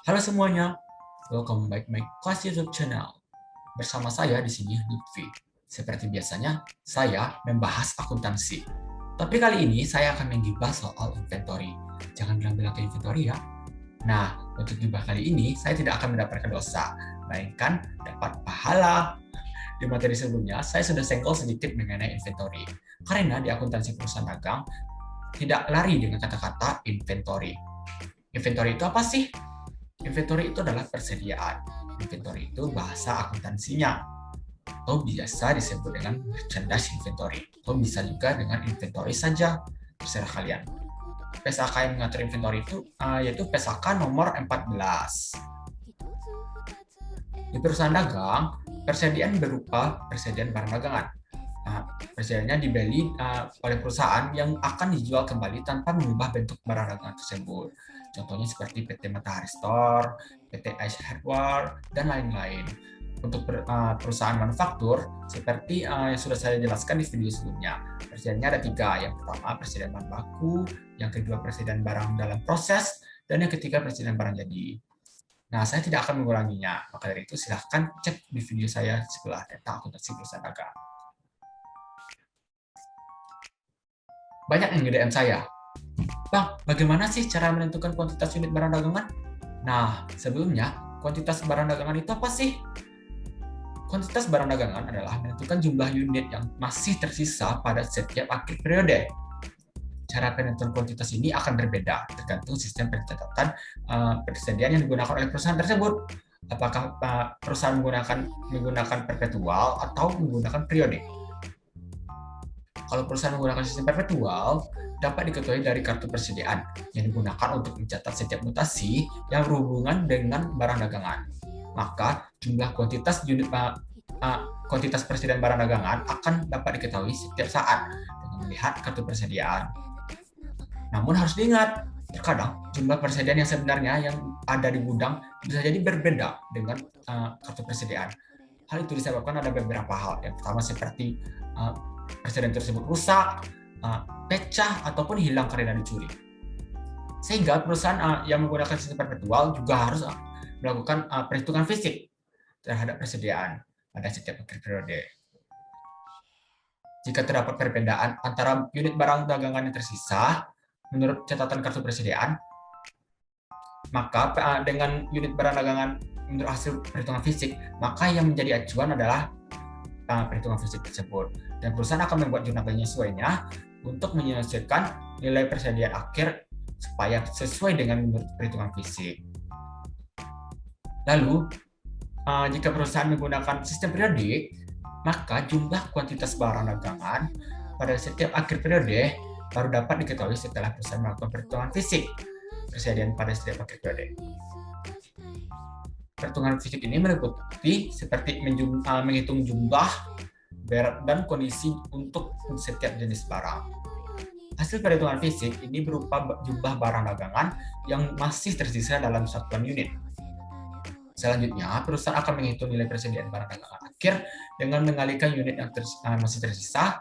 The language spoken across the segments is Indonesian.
Halo semuanya, welcome back my kelas YouTube channel. Bersama saya di sini Lutfi. Seperti biasanya, saya membahas akuntansi. Tapi kali ini saya akan menggibah soal inventory. Jangan bilang-bilang ke inventory ya. Nah, untuk gibah kali ini saya tidak akan mendapatkan dosa, melainkan dapat pahala. Di materi sebelumnya, saya sudah senggol sedikit mengenai inventory. Karena di akuntansi perusahaan dagang, tidak lari dengan kata-kata inventory. Inventory itu apa sih? Inventory itu adalah persediaan. Inventory itu bahasa akuntansinya. Atau biasa disebut dengan merchandise inventory. Atau bisa juga dengan inventory saja. Terserah kalian. PSAK yang mengatur inventory itu yaitu PSAK nomor 14. Di perusahaan dagang, persediaan berupa persediaan barang dagangan. Persediaannya dibeli oleh perusahaan yang akan dijual kembali tanpa mengubah bentuk barang dagangan tersebut. Contohnya seperti PT Matahari Store, PT Ice Hardware, dan lain-lain. Untuk perusahaan manufaktur, seperti yang sudah saya jelaskan di video sebelumnya, persediaannya ada 3. Yang pertama, persediaan bahan baku, yang kedua, persediaan barang dalam proses, dan yang ketiga, persediaan barang jadi. Nah, saya tidak akan mengulanginya. Maka dari itu, silahkan cek di video saya sebelah tentang akuntansi perusahaan dagang. Banyak yang nge-DM saya, Bang, bagaimana sih cara menentukan kuantitas unit barang dagangan? Nah, sebelumnya, kuantitas barang dagangan itu apa sih? Kuantitas barang dagangan adalah menentukan jumlah unit yang masih tersisa pada setiap akhir periode. Cara penentuan kuantitas ini akan berbeda tergantung sistem pencatatan persediaan yang digunakan oleh perusahaan tersebut. Apakah perusahaan menggunakan perpetual atau menggunakan periode? Kalau perusahaan menggunakan sistem perpetual, dapat diketahui dari kartu persediaan yang digunakan untuk mencatat setiap mutasi yang berhubungan dengan barang dagangan. Maka jumlah kuantitas persediaan barang dagangan akan dapat diketahui setiap saat dengan melihat kartu persediaan. Namun harus diingat, terkadang jumlah persediaan yang sebenarnya yang ada di gudang bisa jadi berbeda dengan kartu persediaan. Hal itu disebabkan ada beberapa hal. Yang pertama seperti persediaan tersebut rusak, pecah, ataupun hilang karena dicuri. Sehingga perusahaan yang menggunakan sistem perpetual juga harus melakukan perhitungan fisik terhadap persediaan pada setiap akhir periode. Jika terdapat perbedaan antara unit barang dagangan yang tersisa menurut catatan kartu persediaan, maka dengan unit barang dagangan menurut hasil perhitungan fisik, maka yang menjadi acuan adalah perhitungan fisik tersebut. Dan perusahaan akan membuat jurnal penyesuaiannya untuk menyelesaikan nilai persediaan akhir supaya sesuai dengan menurut perhitungan fisik. Lalu, jika perusahaan menggunakan sistem periodik, maka jumlah kuantitas barang dagangan pada setiap akhir periode baru dapat diketahui setelah perusahaan melakukan perhitungan fisik persediaan pada setiap akhir periode. Perhitungan fisik ini meliputi seperti menghitung jumlah, berat, dan kondisi untuk setiap jenis barang. Hasil perhitungan fisik ini berupa jumlah barang dagangan yang masih tersisa dalam satuan unit. Selanjutnya, perusahaan akan menghitung nilai persediaan barang dagangan akhir dengan mengalihkan unit yang masih tersisa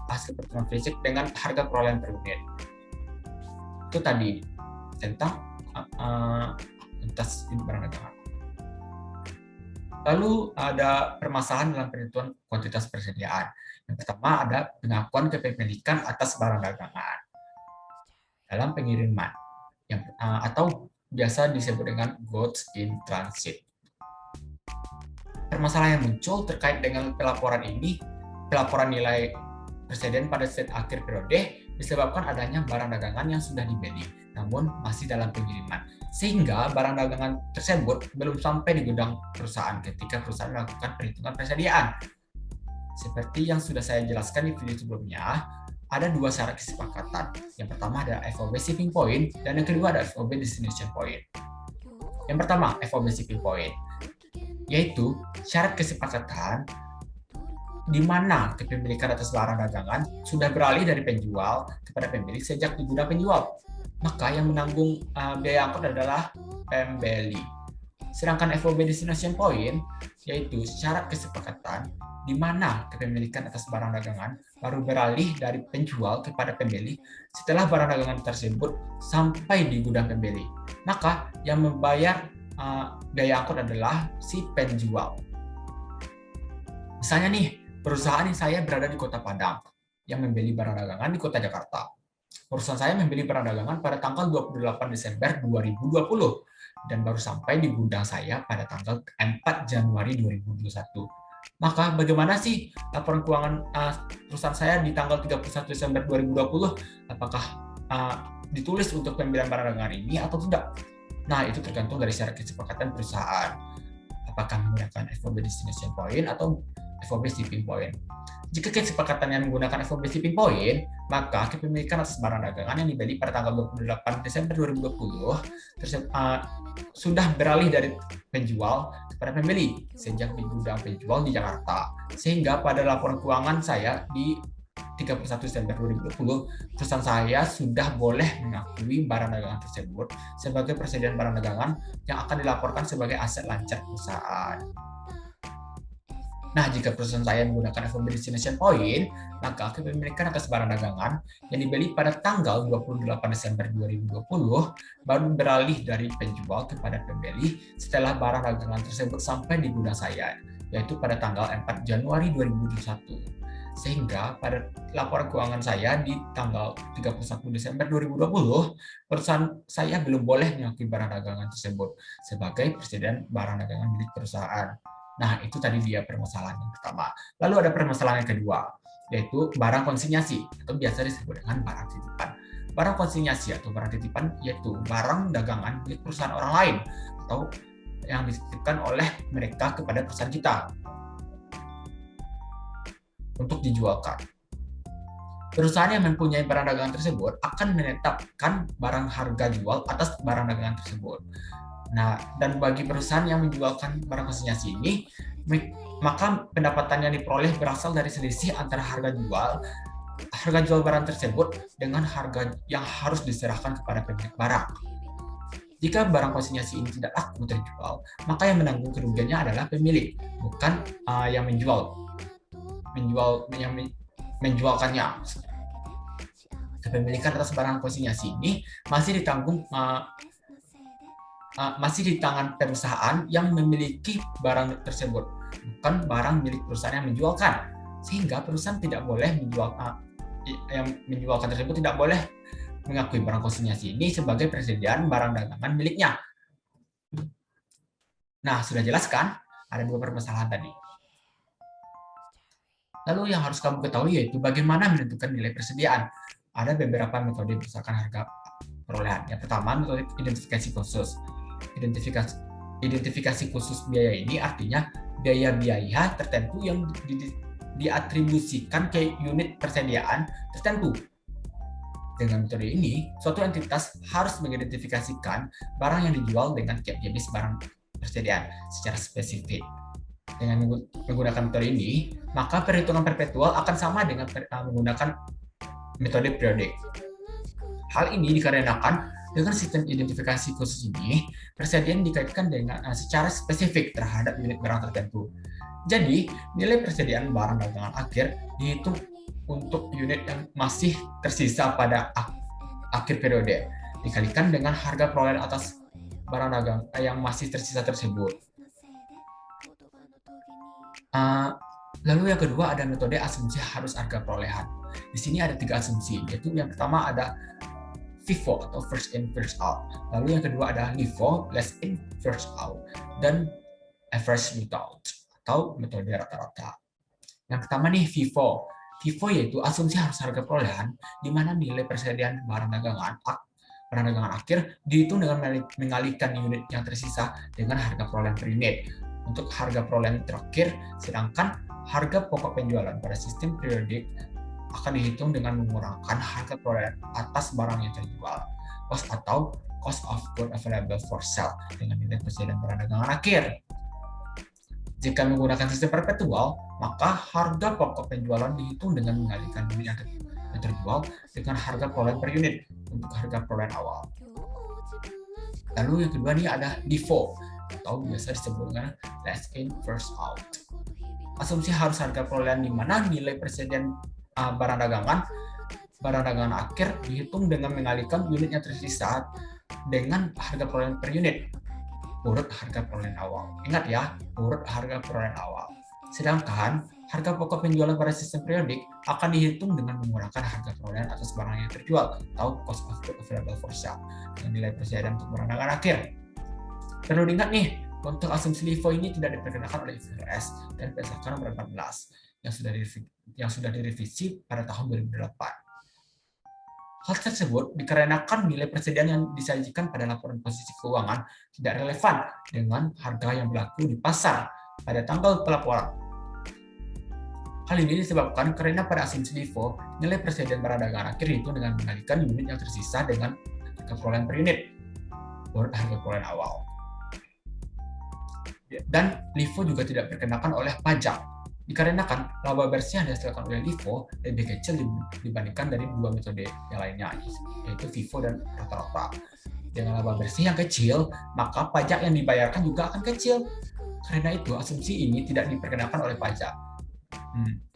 hasil perhitungan fisik dengan harga perolehan per unit. Itu tadi tentang kuantitas unit barang dagangan. Lalu ada permasalahan dalam penentuan kuantitas persediaan. Yang pertama ada pengakuan kepemilikan atas barang dagangan dalam pengiriman atau biasa disebut dengan goods in transit. Permasalahan yang muncul terkait dengan pelaporan nilai persediaan pada setiap akhir periode disebabkan adanya barang dagangan yang sudah dibeli, namun masih dalam pengiriman, sehingga barang dagangan tersebut belum sampai di gudang perusahaan ketika perusahaan melakukan perhitungan persediaan. Seperti yang sudah saya jelaskan di video sebelumnya, ada 2 syarat kesepakatan. Yang pertama ada FOB shipping point, dan yang kedua ada FOB destination point. Yang pertama, FOB shipping point, yaitu syarat kesepakatan di mana kepemilikan atas barang dagangan sudah beralih dari penjual kepada pembeli sejak di gudang penjual. Maka yang menanggung biaya angkut adalah pembeli. Sedangkan FOB destination point yaitu syarat kesepakatan di mana kepemilikan atas barang dagangan baru beralih dari penjual kepada pembeli setelah barang dagangan tersebut sampai di gudang pembeli. Maka yang membayar biaya angkut adalah si penjual. Misalnya nih, perusahaan yang saya berada di Kota Padang yang membeli barang dagangan di Kota Jakarta. Perusahaan saya membeli barang dagangan pada tanggal 28 Desember 2020 dan baru sampai di gudang saya pada tanggal 4 Januari 2021. Maka bagaimana sih laporan keuangan perusahaan saya di tanggal 31 Desember 2020? Apakah ditulis untuk pembelian barang dagangan ini atau tidak? Nah, itu tergantung dari syarat kesepakatan perusahaan. Apakah menggunakan FOB Destination Point atau FOB Shipping Point. Jika kesepakatan yang menggunakan FOB Shipping Point, maka kepemilikan atas barang dagangan yang dibeli pada tanggal 28 Desember 2020 sudah beralih dari penjual kepada pembeli sejak di gudang penjual di Jakarta. Sehingga pada laporan keuangan saya di 31 Desember 2020, perusahaan saya sudah boleh mengakui barang dagangan tersebut sebagai persediaan barang dagangan yang akan dilaporkan sebagai aset lancar perusahaan. Nah, jika perusahaan saya menggunakan FOB Destination Point, maka kepemilikan atas barang dagangan yang dibeli pada tanggal 28 Desember 2020 baru beralih dari penjual kepada pembeli setelah barang dagangan tersebut sampai di gudang saya, yaitu pada tanggal 4 Januari 2021. Sehingga pada laporan keuangan saya di tanggal 31 Desember 2020, perusahaan saya belum boleh mengakui barang dagangan tersebut sebagai persediaan barang dagangan milik perusahaan. Nah, itu tadi dia permasalahan yang pertama. Lalu ada permasalahan yang kedua, yaitu barang konsinyasi, atau biasa disebut dengan barang titipan. Barang konsinyasi atau barang titipan yaitu barang dagangan milik perusahaan orang lain, atau yang dititipkan oleh mereka kepada perusahaan kita untuk dijualkan. Perusahaan yang mempunyai barang dagangan tersebut akan menetapkan barang harga jual atas barang dagangan tersebut. Nah, dan bagi perusahaan yang menjualkan barang konsinyasi ini, maka pendapatan yang diperoleh berasal dari selisih antara harga jual barang tersebut dengan harga yang harus diserahkan kepada pemilik barang. Jika barang konsinyasi ini tidak laku terjual, maka yang menanggung kerugiannya adalah pemilik, bukan yang menjualkannya. Kepemilikan atas barang konsinyasi ini masih di tangan perusahaan yang memiliki barang tersebut, bukan barang milik perusahaan yang menjualkan. Sehingga perusahaan tidak boleh yang menjualkan tersebut tidak boleh mengakui barang konsinyasi ini sebagai persediaan barang dagangan miliknya. Nah, sudah jelas kan? Ada dua permasalahan tadi. Lalu yang harus kamu ketahui yaitu bagaimana menentukan nilai persediaan. Ada beberapa metode berdasarkan harga perolehan. Yang pertama, metode identifikasi khusus. Identifikasi khusus biaya ini artinya biaya-biaya tertentu yang diatribusikan ke unit persediaan tertentu. Dengan metode ini, suatu entitas harus mengidentifikasikan barang yang dijual dengan jenis barang persediaan secara spesifik. Dengan menggunakan metode ini, maka perhitungan perpetual akan sama dengan menggunakan metode periodik. Hal ini dikarenakan dengan sistem identifikasi khusus ini, persediaan dikaitkan dengan secara spesifik terhadap unit barang tertentu. Jadi, nilai persediaan barang dagangan akhir dihitung untuk unit yang masih tersisa pada akhir periode, dikalikan dengan harga perolehan atas barang dagang yang masih tersisa tersebut. Lalu yang kedua ada metode asumsi harus harga perolehan. Di sini ada 3 asumsi, yaitu yang pertama ada FIFO atau first in first out. Lalu yang kedua ada LIFO, last in first out, dan average result atau metode rata-rata. Yang pertama nih FIFO. FIFO yaitu asumsi harus harga perolehan, di mana nilai persediaan barang dagangan akhir dihitung dengan mengalihkan unit yang tersisa dengan harga perolehan per unit. Untuk harga perolehan terakhir, sedangkan harga pokok penjualan pada sistem periodik akan dihitung dengan mengurangkan harga perolehan atas barang yang terjual, cost atau cost of goods available for sale, dengan nilai persediaan barang dagangan akhir. Jika menggunakan sistem perpetual, maka harga pokok penjualan dihitung dengan mengalihkan unit yang terjual dengan harga perolehan per unit untuk harga perolehan awal. Lalu yang kedua ini ada LIFO, atau biasa disebut dengan last in first out. Asumsi harus harga perolehan di mana nilai persediaan barang dagangan akhir dihitung dengan mengalihkan unit yang tersisa dengan harga perolehan per unit urut harga perolehan awal. Ingat ya, urut harga perolehan awal. Sedangkan harga pokok penjualan pada sistem periodik akan dihitung dengan menggunakan harga perolehan atas barang yang terjual atau cost of goods available for sale dengan nilai persediaan untuk barang dagangan akhir. Perlu diingat nih, untuk asumsi LIFO ini tidak diperkenakan oleh IFRS dan berdasarkan nomor 14 yang sudah direvisi pada tahun 2008. Hal tersebut dikarenakan nilai persediaan yang disajikan pada laporan posisi keuangan tidak relevan dengan harga yang berlaku di pasar pada tanggal pelaporan. Hal ini disebabkan karena pada asumsi LIFO, nilai persediaan barang dagangan akhir itu dengan mengalihkan unit yang tersisa dengan harga perolehan per unit, menurut harga perolehan awal. Dan LIFO juga tidak berkenakan oleh pajak, dikarenakan laba bersih yang dihasilkan oleh LIFO lebih kecil dibandingkan dari dua metode yang lainnya, yaitu FIFO dan rata-rata. Dengan laba bersih yang kecil, maka pajak yang dibayarkan juga akan kecil. Karena itu, asumsi ini tidak diperkenakan oleh pajak.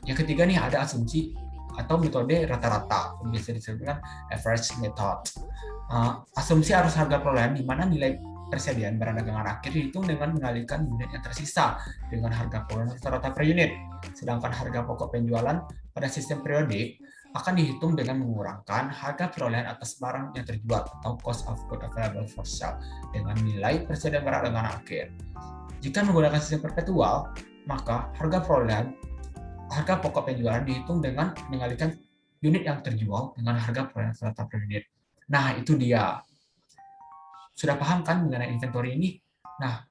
Yang ketiga nih, ada asumsi atau metode rata-rata, biasa disebut average method. Asumsi arus harga perolehan di mana nilai persediaan barang dagangan akhir dihitung dengan mengalihkan unit yang tersisa dengan harga perolehan rata-rata per unit. Sedangkan harga pokok penjualan pada sistem periodik akan dihitung dengan mengurangkan harga perolehan atas barang yang terjual atau cost of goods available for sale dengan nilai persediaan barang dagangan akhir. Jika menggunakan sistem perpetual, maka harga pokok penjualan dihitung dengan mengalihkan unit yang terjual dengan harga perolehan rata-rata per unit. Nah, itu dia. Sudah paham kan mengenai inventory ini? Nah,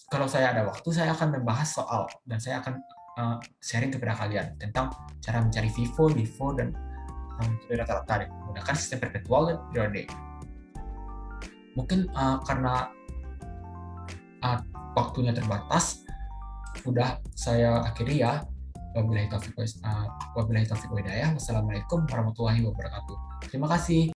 kalau saya ada waktu, saya akan membahas soal dan saya akan sharing kepada kalian tentang cara mencari FIFO, LIFO, dan rata-rata menggunakan sistem perpetual dan periodik. Mungkin karena waktunya terbatas, udah saya akhiri ya. Wabillahi taufiq wa hidayah. Wassalamualaikum warahmatullahi wabarakatuh. Terima kasih.